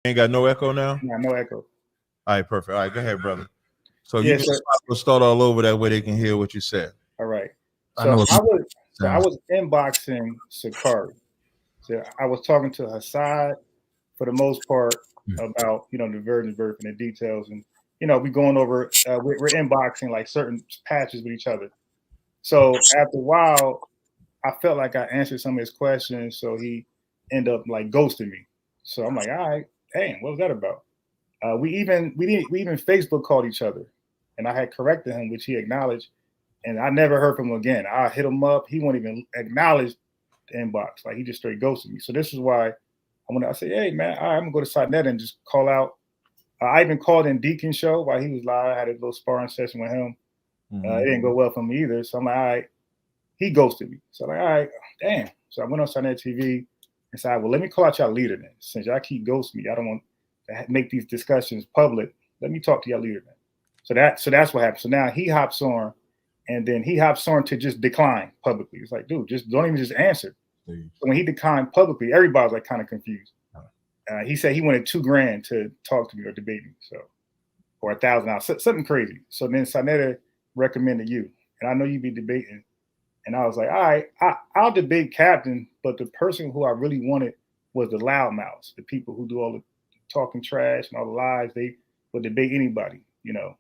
Ain't got no echo now? Yeah, no echo. All right, perfect. All right, go ahead, brother. So Yeah, you can start all over that way they can hear what you said. All right. I So know I was inboxing Sakari. So I was talking to Hassad for the most part about the virgin birth and the details, and we going over we're inboxing like certain patches with each other. So after a while, I felt like I answered some of his questions, so he ended up like ghosting me. So I'm like, all right, dang, what was that about? We even Facebook called each other, and I had corrected him, which he acknowledged, and I never heard from him again. I hit him up, he won't even acknowledge the inbox, like he just straight ghosted me. So this is why I say, hey man, all right, I'm gonna go to SiteNet and just call out. I even called in Deacon show while he was live. I had a little sparring session with him. It didn't go well for me either. So I'm like, all right, he ghosted me. So I'm like, all right, damn. So I went on SiteNet TV and said, well, let me call out y'all leader then. Since y'all keep ghosting me, I don't want to make these discussions public. Let me talk to y'all leader then. So that's what happened. So now he hops on, and then he hops on to just decline publicly. It's like, dude, just don't even just answer. So when he declined publicly, everybody was like kind of confused. He said he wanted $2,000 to talk to me or debate me, so or $1,000, something crazy. So then SiteNet recommended you, and I know you be debating, and I was like, all right, I'll debate Captain, but the person who I really wanted was the loudmouths, the people who do all the talking trash and all the lies. They would debate anybody,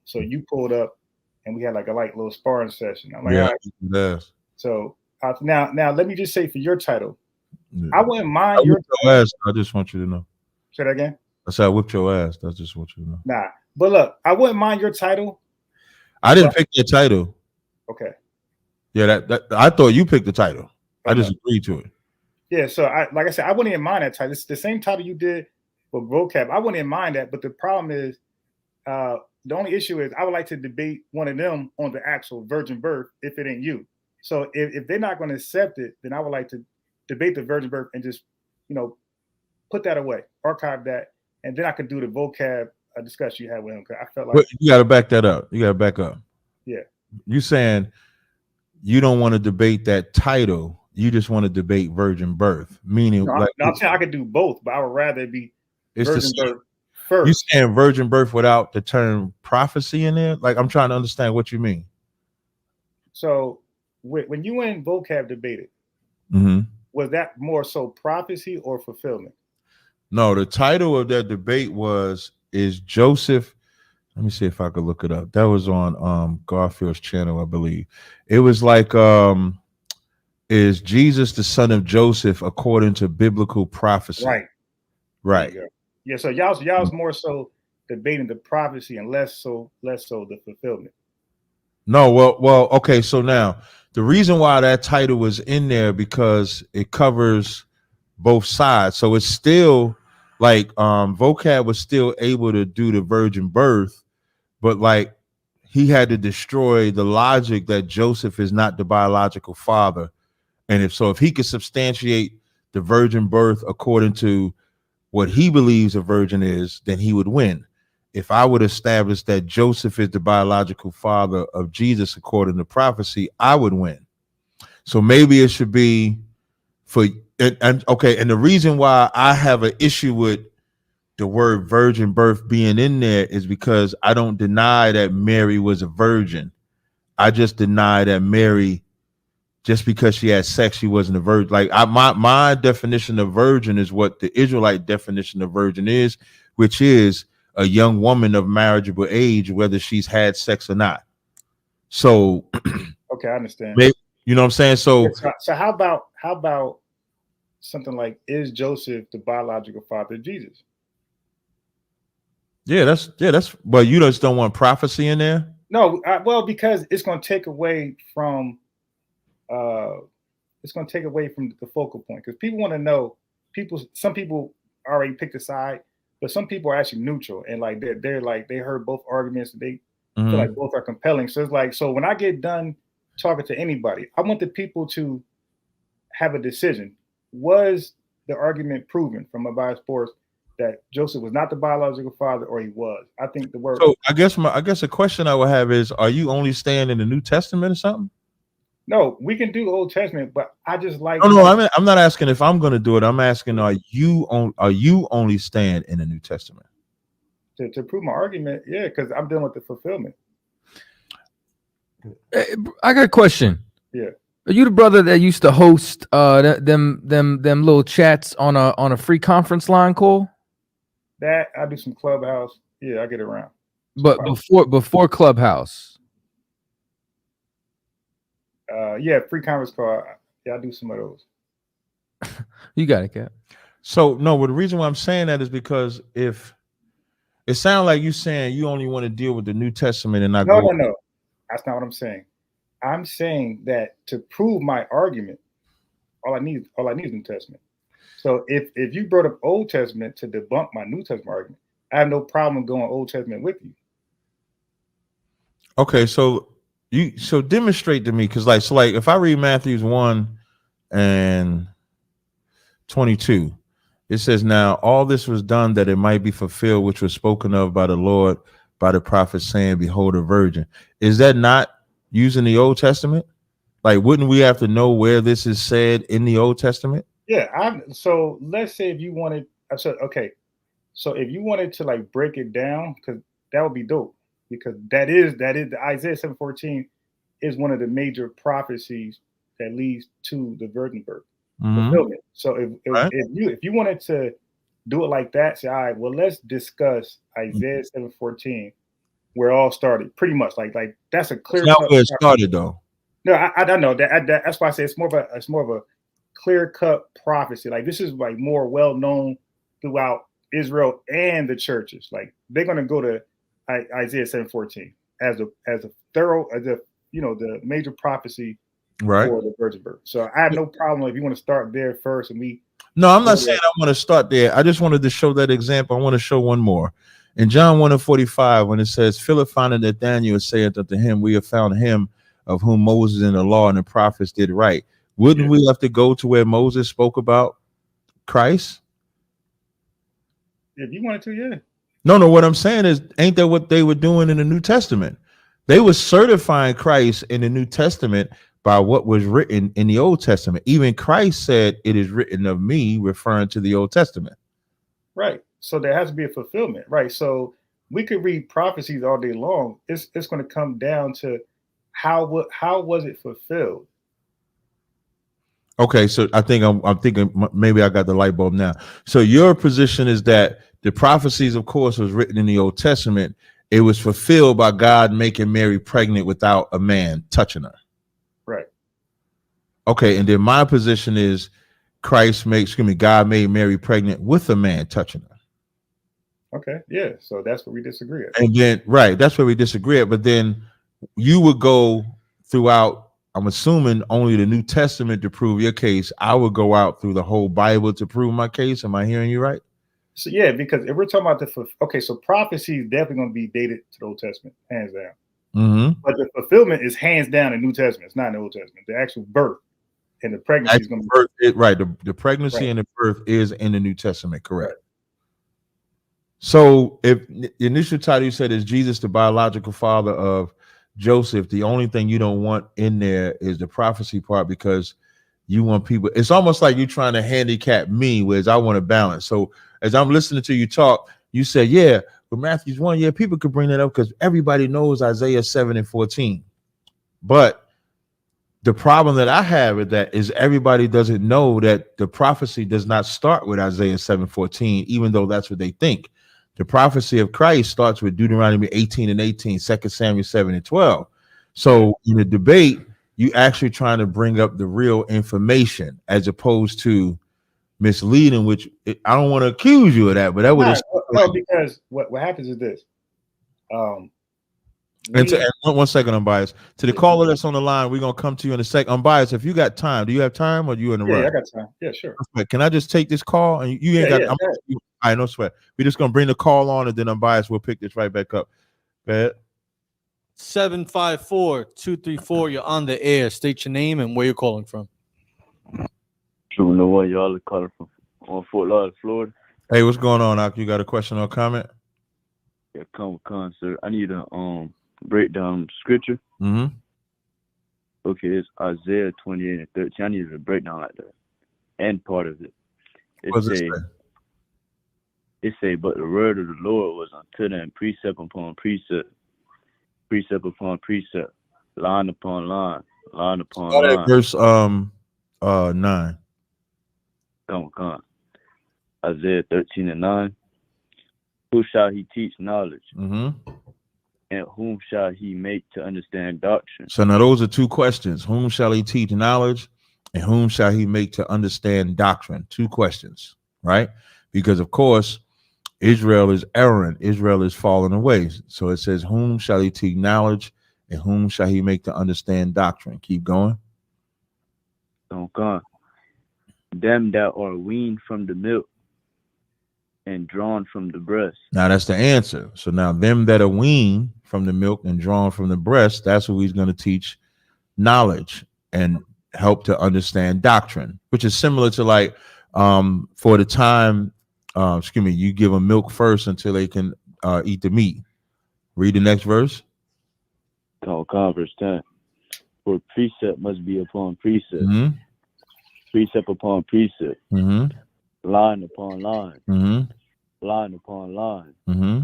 So you pulled up, and we had like a light little sparring session. I'm like, all right. So now let me just say for your title, I wouldn't mind your ass. I just want you to know. Say that again. I said I whipped your ass. I just want you to know. Nah, but look, I wouldn't mind your title. I didn't pick your title. Okay. Yeah, that I thought you picked the title. Okay. I just agreed to it. Yeah, so like I said, I wouldn't even mind that title. It's the same title you did for vocab. I wouldn't even mind that, but the problem is, the only issue is I would like to debate one of them on the actual virgin birth if it ain't you. So if they're not going to accept it, then I would like to debate the virgin birth and just, put that away, archive that, and then I could do the vocab discussion you had with him. Because I felt like you got to back that up. You got to back up. Yeah, you saying you don't want to debate that title. You just want to debate virgin birth, meaning I'm saying I could do both, but I would rather be virgin birth first. You saying virgin birth without the term prophecy in there? Like I'm trying to understand what you mean. So when you and vocab debated, was that more so prophecy or fulfillment? No, the title of that debate is Joseph. Let me see if I could look it up. That was on Garfield's channel, I believe. It was like is Jesus the son of Joseph according to biblical prophecy? Right. Yeah, so y'all's more so debating the prophecy and less so the fulfillment. No, well, okay. So now the reason why that title was in there because it covers both sides. So it's still like vocab was still able to do the virgin birth, but like he had to destroy the logic that Joseph is not the biological father. And if he could substantiate the virgin birth according to what he believes a virgin is, then he would win. If I would establish that Joseph is the biological father of Jesus according to prophecy, I would win. So maybe it should be and the reason why I have an issue with the word virgin birth being in there is because I don't deny that Mary was a virgin. I just deny that Mary, just because she had sex, she wasn't a virgin. Like my definition of virgin is what the Israelite definition of virgin is, which is a young woman of marriageable age, whether she's had sex or not. So okay, I understand. Maybe, you know what I'm saying? So how about something like, is Joseph the biological father of Jesus? Yeah, that's but you just don't want prophecy in there? No, well, because it's going to take away from the focal point, because people want to know. Some people already picked a side, but some people are actually neutral, and like they're like they heard both arguments, and they feel like both are compelling. So it's like, so when I get done talking to anybody, I want the people to have a decision. Was the argument proven from a biased force that Joseph was not the biological father, or he was? I think the word. So I guess a question I would have is: are you only staying in the New Testament or something? No, we can do Old Testament, but I just like. No, I'm not asking if I'm going to do it. I'm asking, are you only stand in the New Testament? To prove my argument, yeah, because I'm dealing with the fulfillment. I got a question. Yeah. Are you the brother that used to host them little chats on a free conference line call? That I do some Clubhouse. Yeah, I get around. But before Clubhouse. Yeah, free conference call. Yeah, I do some of those. You got it, Cap. So no, well, the reason why I'm saying that is because if it sounds like you saying you only want to deal with the New Testament and not no. That's not what I'm saying. I'm saying that to prove my argument, all I need is New Testament. So if you brought up Old Testament to debunk my New Testament argument, I have no problem going Old Testament with you. Okay, so demonstrate to me, because like if I read Matthew 1:22, it says, now all this was done that it might be fulfilled, which was spoken of by the Lord by the prophet, saying, behold, a virgin. Is that not using the Old Testament? Like, wouldn't we have to know where this is said in the Old Testament? Yeah, so let's say if you wanted, so if you wanted to like break it down, because that would be dope, because that is the Isaiah 7:14 is one of the major prophecies that leads to the virgin birth fulfillment. So if you wanted to do it like that, say, all right, well, let's discuss Isaiah 7:14, where it all started, pretty much. Like that's a clear. That's not where it started, though. No, I don't know that. That's why I say it's more of a clear-cut prophecy. Like this is like more well known throughout Israel and the churches. Like they're going to go to Isaiah 7:14 as a thorough, the major prophecy for the virgin birth. So I have no problem if you want to start there first. And no, I'm not saying I want to start there. I just wanted to show that example. I want to show one more. In John 1:45, when it says, Philip finding Nathanael saith unto him, we have found him of whom Moses and the law and the prophets did write. Wouldn't we have to go to where Moses spoke about Christ? If you wanted to, yeah. No, what I'm saying is, ain't that what they were doing in the New Testament? They were certifying Christ in the New Testament by what was written in the Old Testament. Even Christ said, it is written of me, referring to the Old Testament. Right. So there has to be a fulfillment. Right. So we could read prophecies all day long. It's going to come down to how was it fulfilled? Okay, so I think I'm thinking maybe I got the light bulb now. So your position is that the prophecies, of course, was written in the Old Testament. It was fulfilled by God making Mary pregnant without a man touching her. Right. Okay, and then my position is God made Mary pregnant with a man touching her. Okay, yeah. So that's where we disagree at. And then that's where we disagree at. But then you would go throughout, I'm assuming, only the New Testament to prove your case. I would go out through the whole Bible to prove my case. Am I hearing you right? So yeah, because if we're talking about so prophecy is definitely going to be dated to the Old Testament, hands down. Mm-hmm. But the fulfillment is hands down in the New Testament. It's not in the Old Testament. The actual birth and the pregnancy is going to be right. The pregnancy and the birth is in the New Testament, correct? Right. So if the initial title you said is Jesus, the biological father of Joseph, the only thing you don't want in there is the prophecy part, because you want people. It's almost like you're trying to handicap me, whereas I want to balance. So as I'm listening to you talk, you say, yeah, but Matthew 1, yeah, people could bring that up because everybody knows Isaiah 7:14. But the problem that I have with that is everybody doesn't know that the prophecy does not start with Isaiah 7:14, even though that's what they think. The prophecy of Christ starts with Deuteronomy 18:18, 2 Samuel 7:12. So in the debate, you actually trying to bring up the real information as opposed to misleading, which I don't want to accuse you of that, but that would no, because what happens is this. And 1 second, Unbiased. To the caller that's on the line, we're gonna come to you in a sec. Unbiased, if you got time, do you have time, or you in the rush? Yeah, I got time. Yeah, sure. Can I just take this call? And you ain't got. I no sweat. We're just gonna bring the call on, and then Unbiased, we'll pick this right back up. Go ahead. 754-234. You're on the air. State your name and where you're calling from. True, know what y'all are calling from Fort Lauderdale, Florida. Hey, what's going on, Ak? You got a question or comment? Yeah, come, sir. I need a breakdown scripture. Mm-hmm. Okay, it's Isaiah 28 and 13. I need to break down like that. And part of it. What does it say? It say, but the word of the Lord was unto them precept upon precept, precept upon precept, line upon line, line upon Start at line. verse 9. Come on. Isaiah 13 and 9. Who shall he teach knowledge? Mm-hmm. And whom shall he make to understand doctrine? So now those are two questions. Whom shall he teach knowledge, and whom shall he make to understand doctrine? Two questions, right? Because of course, Israel is errant. Israel is falling away. So it says, whom shall he teach knowledge, and whom shall he make to understand doctrine? Keep going. Come on. Them that are weaned from the milk and drawn from the breast. Now that's the answer. So now them that are weaned from the milk and drawn from the breast, that's who he's going to teach knowledge and help to understand doctrine, which is similar to like for the time, you give them milk first until they can eat the meat. Read the next verse. Come on, verse 10. For precept must be upon precept, Mm-hmm. precept upon precept, Mm-hmm. line upon line, Mm-hmm. line upon line, Mm-hmm.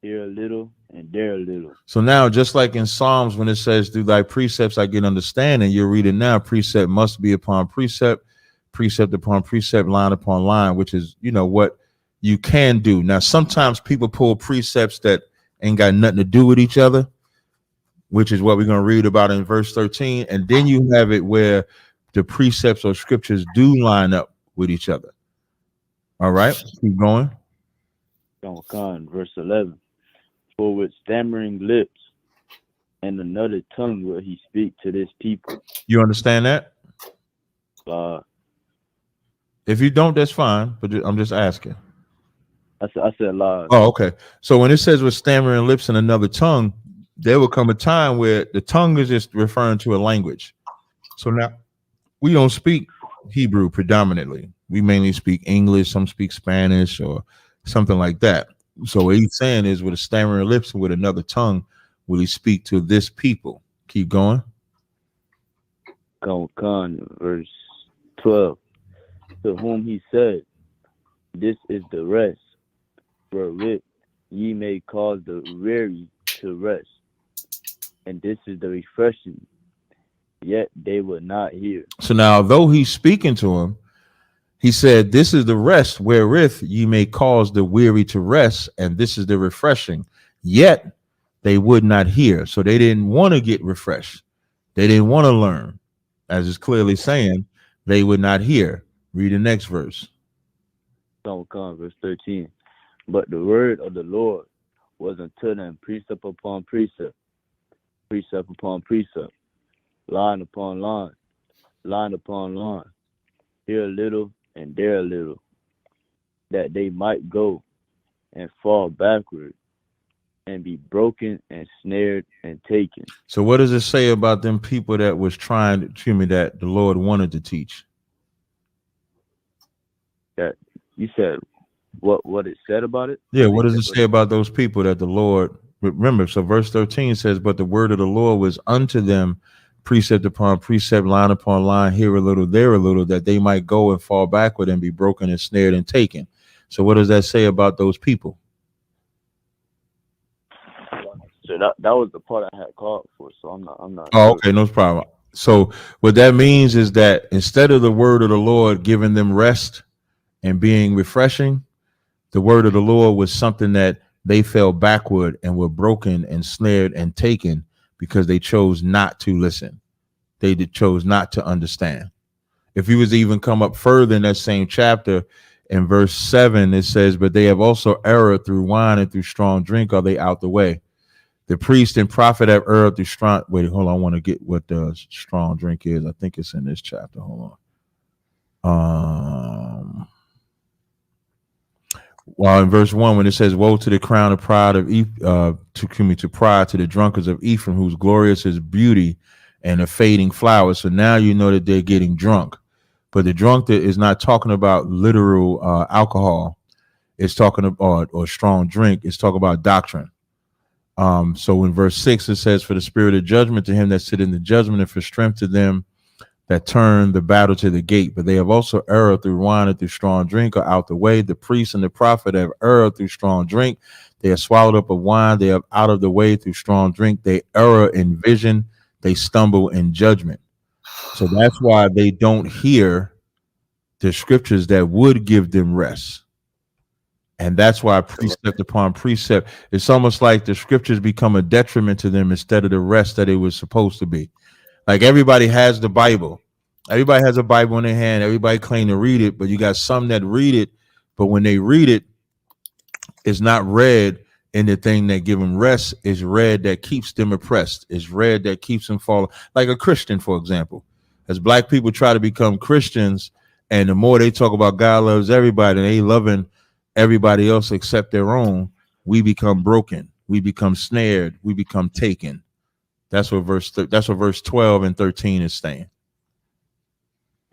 here a little and there a little. So now, just like in Psalms, when it says, through thy precepts I get understanding, you're reading now, precept must be upon precept, precept upon precept, line upon line, which is, what you can do. Now, sometimes people pull precepts that ain't got nothing to do with each other, which is what we're going to read about in verse 13. And then you have it where the precepts or scriptures do line up with each other. All right, keep going. Come on, verse 11. For with stammering lips and another tongue will he speak to this people. You understand that? If you don't, that's fine. But I'm just asking. I said lies. Oh, okay. So when it says with stammering lips and another tongue, there will come a time where the tongue is just referring to a language. So now we don't speak Hebrew predominantly. We mainly speak English. Some speak Spanish or something like that. So what he's saying is with a stammering lips and with another tongue, will he speak to this people? Keep going. Come on, verse 12. To whom he said, this is the rest, wherewith ye may cause the weary to rest. And this is the refreshing, yet they would not hear. So now, though he's speaking to him, he said, this is the rest wherewith ye may cause the weary to rest, and this is the refreshing, yet they would not hear. So they didn't want to get refreshed. They didn't want to learn. As it's clearly saying, they would not hear. Read the next verse. Come on, verse 13. But the word of the Lord was unto them precept upon precept, precept upon precept, line upon line, line upon line, here a little and there a little, that they might go and fall backward and be broken and snared and taken. So what does it say about them people that was trying to that the Lord wanted to teach? That you said what it said about it? Yeah, what does it say about those people that the Lord, remember, so verse 13 says, but the word of the Lord was unto them precept upon precept, line upon line, here a little, there a little, that they might go and fall backward and be broken and snared and taken. So what does that say about those people? So that was the part I had called for. So I'm not. Oh, sure. okay, no problem. So what that means is that instead of the word of the Lord giving them rest and being refreshing, the word of the Lord was something that they fell backward and were broken and snared and taken because they chose not to listen. They chose not to understand. If you was to even come up further in that same chapter, in verse 7, it says, but they have also erred through wine and through strong drink, are they out the way? The priest and prophet have erred through strong. Wait, hold on. I want to get what the strong drink is. I think it's in this chapter. Hold on. Well, in verse 1, when it says, woe to the crown of pride of to pride, to the drunkards of Ephraim, whose glorious is beauty and a fading flower. So now you know that they're getting drunk. But the drunk is not talking about literal alcohol. It's talking about or strong drink. It's talking about doctrine. So in verse 6 it says, "For the spirit of judgment to him that sit in the judgment, and for strength to them that turn the battle to the gate. But they have also erred through wine and through strong drink are out the way. The priest and the prophet have erred through strong drink. They are swallowed up of wine. They are out of the way through strong drink. They err in vision. They stumble in judgment." So that's why they don't hear the scriptures that would give them rest. And that's why precept upon precept, it's almost like the scriptures become a detriment to them instead of the rest that it was supposed to be. Like everybody has the Bible. Everybody has a Bible in their hand. Everybody claim to read it, but you got some that read it, but when they read it, it's not read in the thing that give them rest. Is read that keeps them oppressed. Is read that keeps them falling. Like a Christian, for example. As black people try to become Christians, and the more they talk about God loves everybody and they loving everybody else except their own, we become broken. We become snared. We become taken. That's what verse 12 and 13 is saying.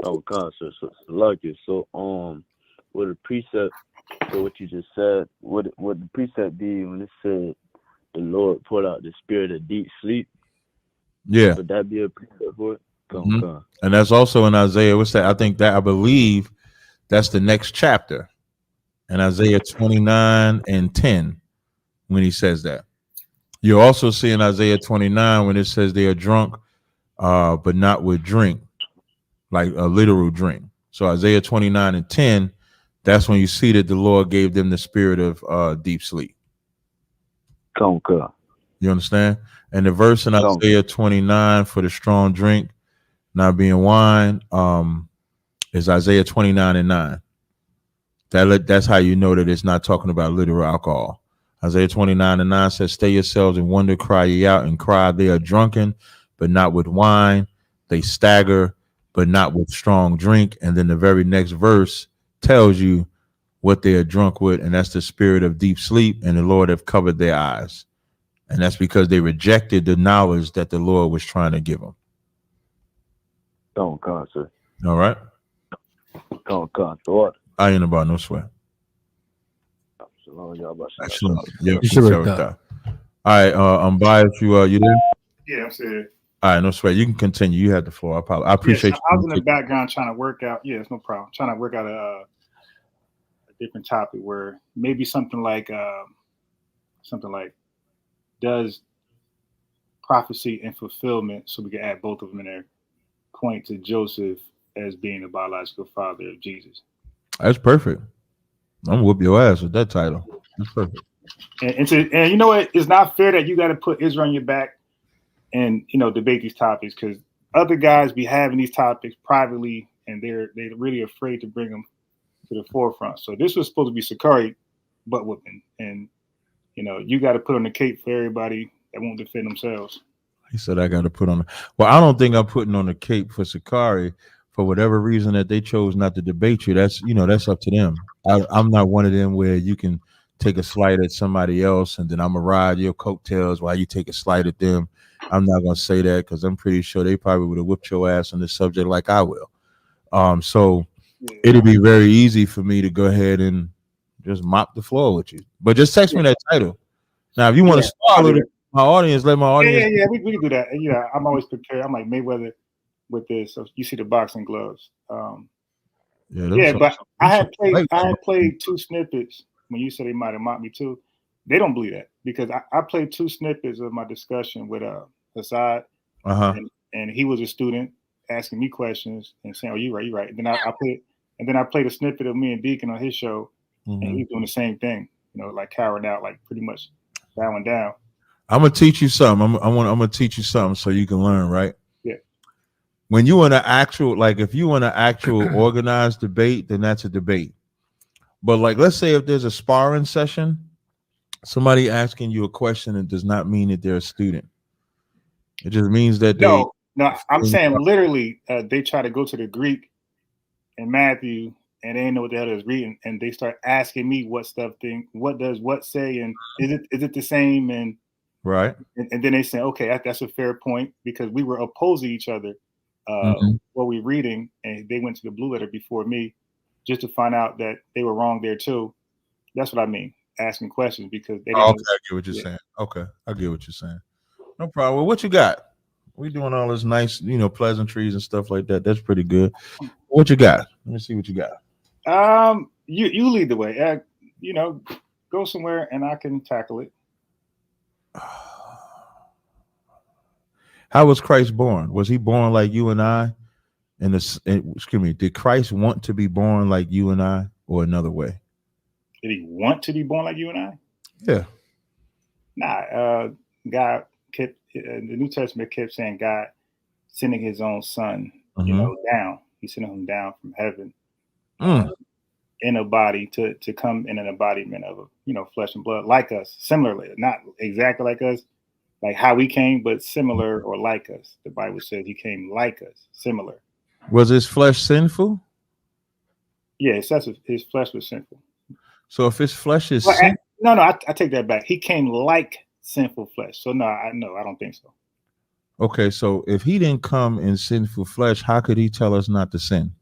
Oh God, so lucky. So with the precept, so what you just said, would the precept be when it said the Lord poured out the spirit of deep sleep? Yeah. Would that be a precept for it? Mm-hmm. And that's also in Isaiah. What's that? I believe that's the next chapter. In Isaiah 29 and 10, when he says that. You also see in Isaiah 29 when it says they are drunk, but not with drink, like a literal drink. So Isaiah 29 and 10, that's when you see that the Lord gave them the spirit of deep sleep. You understand? And the verse in Isaiah 29 for the strong drink, not being wine, is Isaiah 29 and 9. That's how you know that it's not talking about literal alcohol. Isaiah 29 and 9 says, "Stay yourselves and wonder, cry ye out and cry. They are drunken, but not with wine. They stagger, but not with strong drink." And then the very next verse tells you what they are drunk with, and that's the spirit of deep sleep, and the Lord have covered their eyes. And that's because they rejected the knowledge that the Lord was trying to give them. Oh God, sir. All right. Oh God, so I ain't about no sweat. Excellent. Yeah, all right, Bias, you there? Yeah, I'm saying. All right, no sweat. You can continue. You had the floor. I appreciate you. I was in the background trying to work out. Yeah, it's no problem. Trying to work out a different topic where maybe something like does prophecy and fulfillment, so we can add both of them in there, point to Joseph as being the biological father of Jesus. That's perfect. I'm gonna whoop your ass with that title. That's perfect. And you know what? It's not fair that you got to put Israel on your back and debate these topics, because other guys be having these topics privately and they're really afraid to bring them to the forefront. So this was supposed to be Sakari butt whooping, and you got to put on the cape for everybody that won't defend themselves. He said I got to put on. Well, I don't think I'm putting on the cape for Sakari for whatever reason that they chose not to debate you. That's up to them. I'm not one of them where you can take a slight at somebody else and then I'm gonna ride your coattails while you take a slight at them. I'm not gonna say that because I'm pretty sure they probably would have whipped your ass on this subject like I will. So it'll be very easy for me to go ahead and just mop the floor with you. But just text me that title. Now, if you want to swallow my audience, let my audience. Yeah, we can do that. And, I'm always prepared. I'm like Mayweather with this. So you see the boxing gloves. But I had played two snippets when you said they might have mocked me too. They don't believe that because I played two snippets of my discussion with Hassad, and he was a student asking me questions and saying, "Oh, you're right." And then I played a snippet of me and Deacon on his show, and he's doing the same thing. Like cowering out, like pretty much bowing down. I'm gonna teach you something. I'm gonna teach you something so you can learn, right? Yeah. When you in an actual, if you in an actual organized debate, then that's a debate. But let's say if there's a sparring session, somebody asking you a question, it does not mean that they're a student. It just means that No, I'm saying literally, they try to go to the Greek and Matthew, and they didn't know what the hell they was reading, and they start asking me what does what say, and is it the same, and right, and then they say, okay, that's a fair point because we were opposing each other. What we reading, and they went to the blue letter before me, just to find out that they were wrong there too. That's what I mean. asking questions because they Oh, didn't. okay, I get what you're Yeah. saying. Okay, I get what you're saying. No problem. Well, what you got? We doing all this nice, pleasantries and stuff like that. That's pretty good. What you got? Let me see what you got. You lead the way. Go somewhere and I can tackle it. How was Christ born? Was he born like you and I? Excuse me, did Christ want to be born like you and I, or another way? Did he want to be born like you and I? Yeah. Nah. God kept the New Testament kept saying God sending His own Son, down. He sent him down from heaven in a body to come in an embodiment of flesh and blood, like us, similarly, not exactly like us, like how we came, but similar or like us. The Bible says He came like us, similar. Was his flesh sinful? Yeah, it says His flesh was sinful. So if his flesh is Well, sinful, no, I take that back. He came like sinful flesh. So I don't think so. okay, so if he didn't come in sinful flesh, how could he tell us not to sin?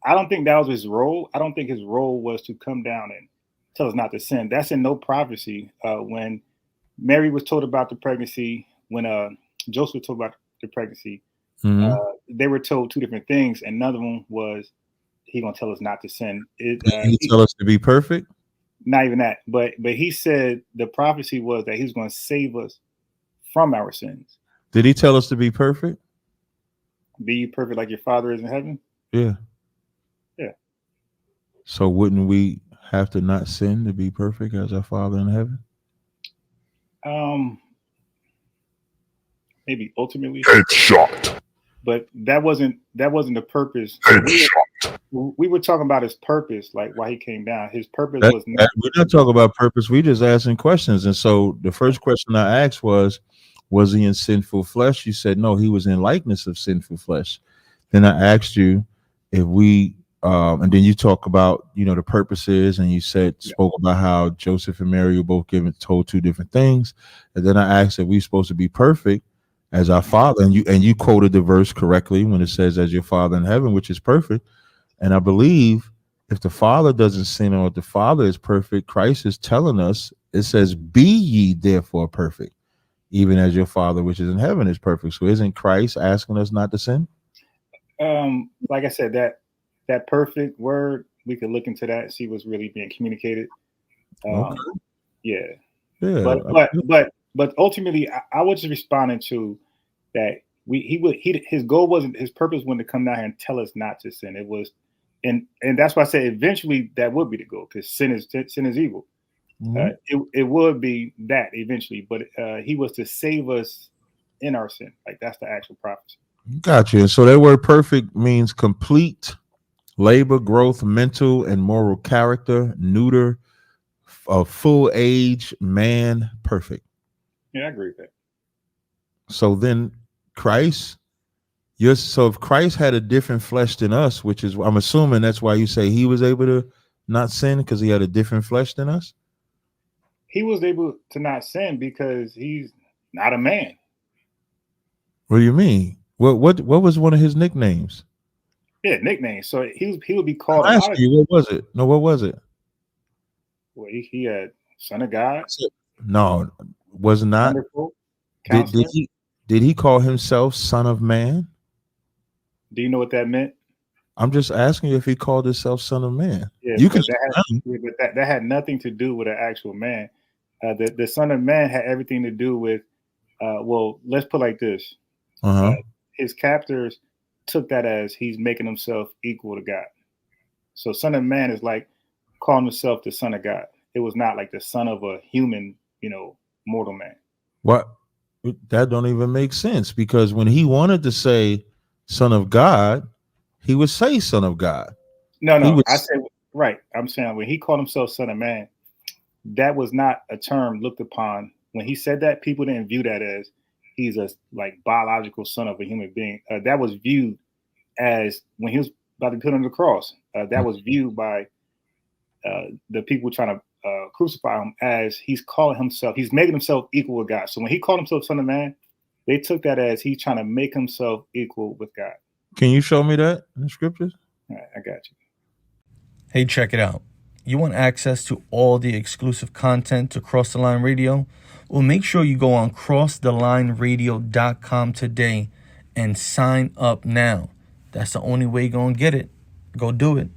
I don't think that was his role. I don't think his role was to come down and tell us not to sin. That's in no prophecy. When Mary was told about the pregnancy, when Joseph was told about the pregnancy, they were told two different things, and none of them was He gonna tell us not to sin. Did he tell us to be perfect? Not even that, but he said the prophecy was that He was going to save us from our sins. Did he tell us to be perfect? Be ye perfect like your Father is in heaven. Yeah. Yeah. So wouldn't we have to not sin to be perfect as our Father in heaven? Maybe ultimately. Headshot. But that wasn't the purpose. We were talking about His purpose, like why He came down. His purpose was not. We're not talking about purpose. We just asking questions. And so the first question I asked was He in sinful flesh? You said no, He was in likeness of sinful flesh. Then I asked you if we, and then you talk about the purposes, and you spoke about how Joseph and Mary were both told two different things. And then I asked if we supposed to be perfect as our Father, and you quoted the verse correctly when it says as your Father in heaven, which is perfect. And I believe if the Father doesn't sin or if the Father is perfect, Christ is telling us, it says, be ye therefore perfect, even as your Father which is in heaven is perfect. So isn't Christ asking us not to sin? Like I said, that perfect word, we could look into that and see what's really being communicated. Okay. Yeah. But ultimately, I was just responding to that. His goal wasn't, his purpose wasn't to come down here and tell us not to sin. It was, and that's why I say eventually that would be the goal, because sin is evil. It would be that eventually, but He was to save us in our sin. Like that's the actual prophecy. Gotcha. And so that word perfect means complete, labor, growth, mental and moral character, neuter, a full age man, perfect. Yeah, I agree with that. So then Christ, so if Christ had a different flesh than us, which is, I'm assuming that's why you say He was able to not sin, because He had a different flesh than us. He was able to not sin because He's not a man. What do you mean? What was one of His nicknames? Yeah, nickname. So he would be called. I asked you, what was it? No, what was it? Well, he had Son of God. No, was not. Wonderful. Did he call Himself Son of Man? Do you know what that meant? I'm just asking you if He called Himself Son of Man. Yeah, You can. that had nothing to do with an actual man. The Son of Man had everything to do with. Well, let's put it like this. His captors took that as He's making Himself equal to God. So Son of Man is like calling Himself the Son of God. It was not like the son of a human, mortal man. What? That don't even make sense, because when He wanted to say Son of God, He would say Son of God. No, I said right. I'm saying when He called Himself Son of Man, that was not a term looked upon. When He said that, people didn't view that as He's a biological son of a human being. That was viewed as when He was about to be put on the cross. That was viewed by the people trying to crucify Him as He's calling Himself. He's making Himself equal with God. So when He called Himself Son of Man, they took that as He's trying to make Himself equal with God. Can you show me that in the scriptures? All right, I got you. Hey, check it out. You want access to all the exclusive content to Cross the Line Radio? Well, make sure you go on crossthelineradio.com today and sign up now. That's the only way you're going to get it. Go do it.